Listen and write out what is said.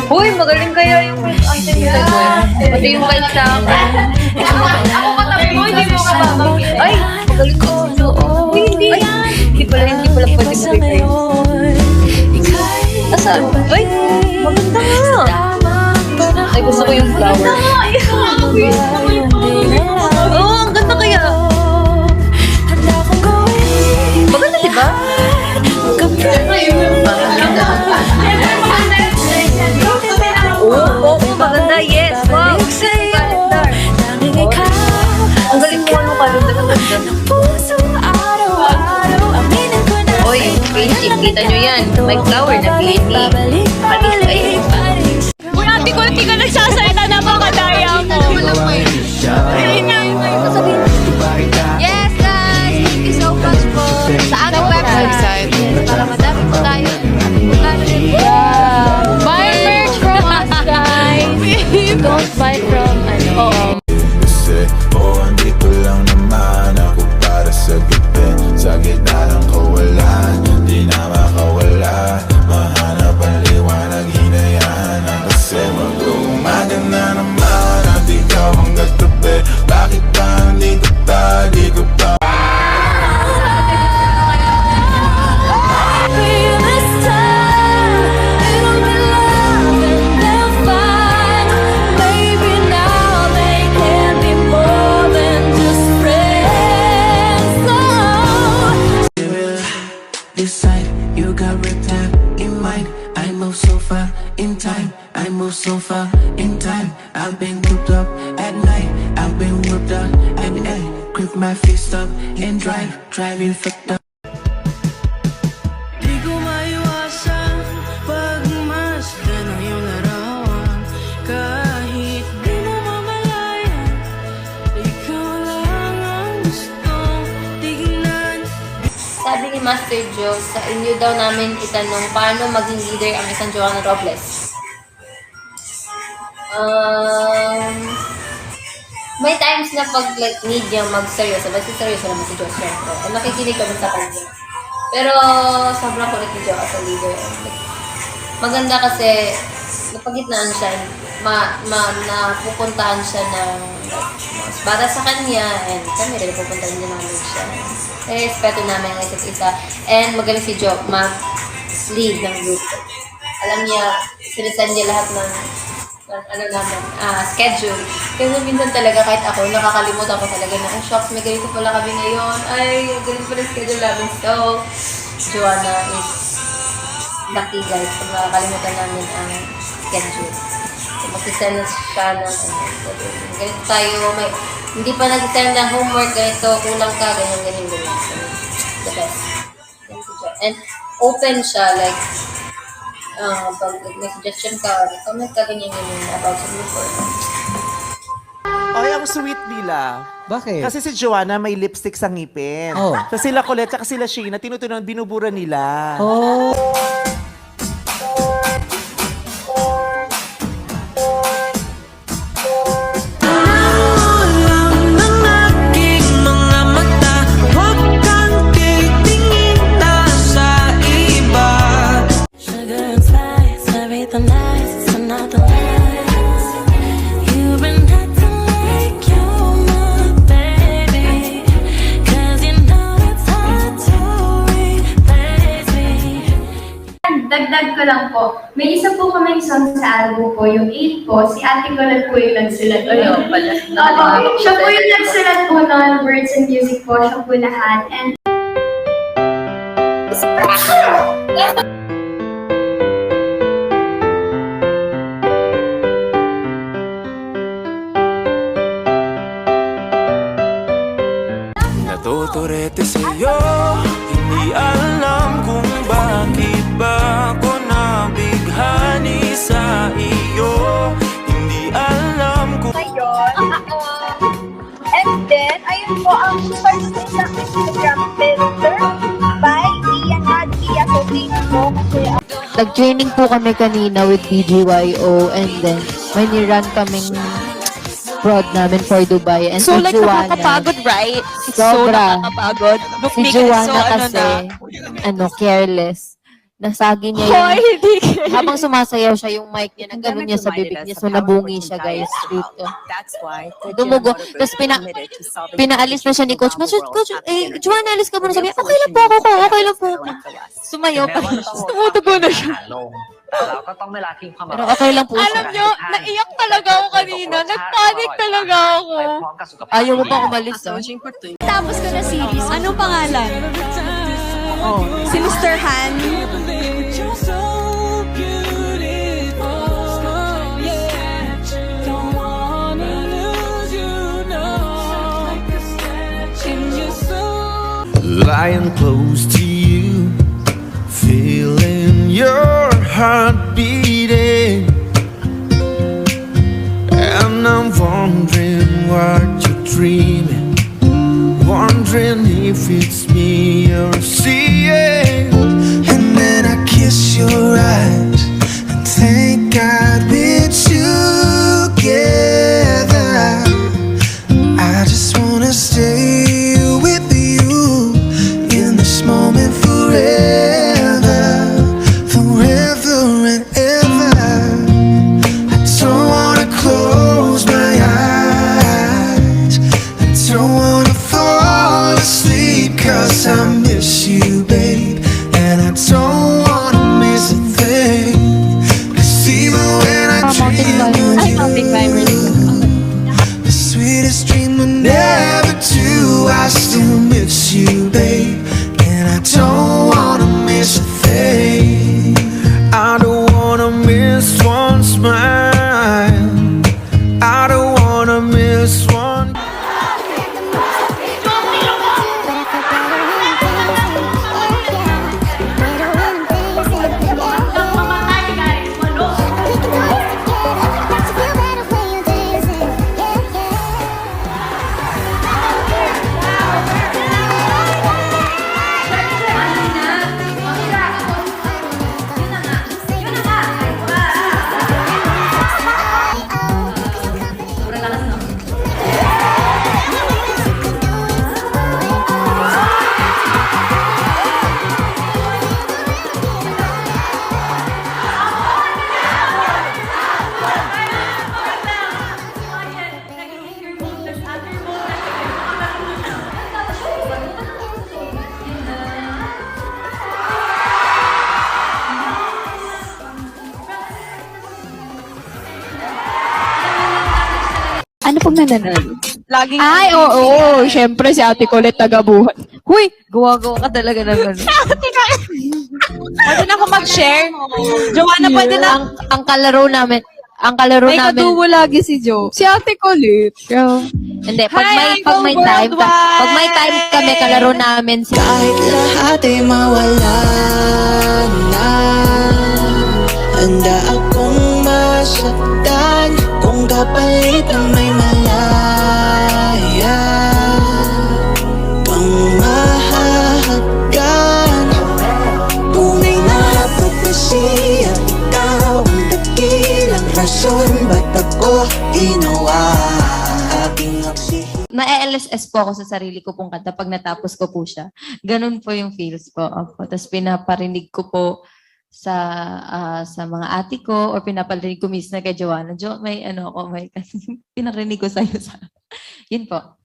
Uy, magaling kaya yung first item nila ko. Pati yung bike sa akin. Ako katabi mo, hindi mo kababang. Ay, magaling ko. Uy, hindi yan. Hindi pala pwede mo kayo. Asaan? Ay, maganda nga. Ay, gusto ko yung flower. Oo, ang ganda kaya. Maganda, diba? Oo, maganda, yes. Wow, calendar. Ang galing mo yung calendar na ganda. Oy, painting, kita nyo yan. May flower na painting. Ate ko, hindi ka nagsasalita na mga daya mo. Yes, guys! Thank you so much po sa aming website. Para madami po tayo. Buy merch from us, guys. Don't buy from, Kasi, andito lang naman ako para sa gipin. Sa gitna ng kawalan, di na makawala. Mahanap ang liwanag, hinayaan na kasi mag-umaga na naman. At ikaw ang katabi, bakit ba hindi ko tali ko pa? Decide, you got reptile in mind. I move so far in time. I move so far in time. I've been cooped up at night. I've been whipped up and grip my fist up and driving fucked up. Di ko maiwasan pagmasdan ng iyong larawan. Kahit di mo mamalayan, ikaw lang ang gustong tignan. Sabi ni Master Joe, sa inyo daw namin itanong paano maging leader ang isang Joanna Robles. May times na pag like, need niyang magseryoso, basta seryoso naman si Joe, syempre. Nakikinig kami sa kanya. Pero sobrang kulit ni Joe as a leader. Maganda kasi napagitnaan siya, napupuntahan siya ng mas para sa kanya, and kami rin pupuntahan niya namin siya. Respeto namin ang isa't isa. And magaling si Joe mag-lead ng group. Alam niya, sinisan niya lahat ng schedule. Kasi minsan talaga kahit ako, nakakalimutan ko talaga na, oh shocks, may ganito pala kami ngayon. Ay, ganito pala schedule namin. So, Joanna is lucky guys kung nakakalimutan namin ang schedule. So, magsisend siya ng ganito tayo, hindi pa nag-send ng homework, ganito, kulang ka, ganyan. So, the best. Thank you, Jo. And open siya, like, pag may suggestion ka, comment ka, ganyan about sa group or Ay, ang sweet nila. Bakit? Kasi si Joanna may lipstick sa ngipin. Oh. So sila Colette at sila Sheena, tinutunan, binubura nila. Oh. Dagdag ko lang po, may isa po kaming song sa album ko, yung 8 po, si Ate Colette po yung nagsulat. Ayun pala. Siya po yung nagsulat po ng words and music po, siya po lahat. And Natuturete sa'yo, hindi alam kung bakit ba ako nabighani sa iyo. Hindi alam kung And then, ayun po ang start sa isang Instagram filter by Ian Ad Via. So, thank you po kasi Nag-training po kami kanina with BGYO and then may nirun kaming prod namin for Dubai and So si like Juana. nakakapagod, right? It's so Sobra. nakakapagod. Look, Si Mika, Juana so kasi, careless. Nasagi niya Hoy, yung, hindi kayo. habang sumasayaw siya, yung mic niya, nagano niya sa bibig niya. So, nabungi siya, guys. Dito. Dumugo. Tapos, pinaalis na siya ni Coach. Coach, Juana, alis ka muna. Sabi, okay lang po ako. Okay lang po ako. Sumayaw pa. Tumutugo na siya. เราก็ต้องเวลาทิ้งความ Pero okay lang po Alam siya. nyo, naiyak talaga ako kanina. Nagpanic talaga ako. พร้อมกับสุขภาพ Ayaw mo pa umalis, ah. Tapos ko na series. Anong pangalan? Oh, si Mr. Han. Lying close to you, feeling your heart beating, and I'm wondering what you're dreaming, wondering if it's me you're seeing. And then I kiss your eyes and thank God we're together. I just wanna stay with you in this moment forever, forever and ever. I don't wanna close my eyes, I don't wanna fall asleep, 'cause I miss you, babe, and I don't wanna miss a thing. 'Cause even when I dream of you, the sweetest dream will never do. I still miss you, babe, and I don't wanna miss a thing. I don't wanna miss one smile, I don't wanna miss one. Ano pong nananalo? Laging... Ay, oo. Siyempre, si Ate Colette tagabuhat. Huy! Gawa-gawa ka talaga naman. Pwede na ako mag-share. Joanna, pwede na. Ang kalaro namin, May kadugo lagi si Jo. Si Ate Colette. Hindi, pag Hi, may Uncle time, Worldwide! pag may time kami, kalaro namin si Kahit lahat ay mawala na, handa akong masaktan kung kapalit ng may malaya kang mahahagan. Tunay na pagpasiya, ikaw ang dakilang rason ba't ako ginawa aking oksihen. Na-LSS po ako sa sarili ko pong kanta pag natapos ko po siya. Ganun po yung feels ko. Opo. Tapos pinaparinig ko po sa mga ate ko or pinaparinig ko minsan kay Joanna. May pinarinig ko sa'yo sa... Yun po.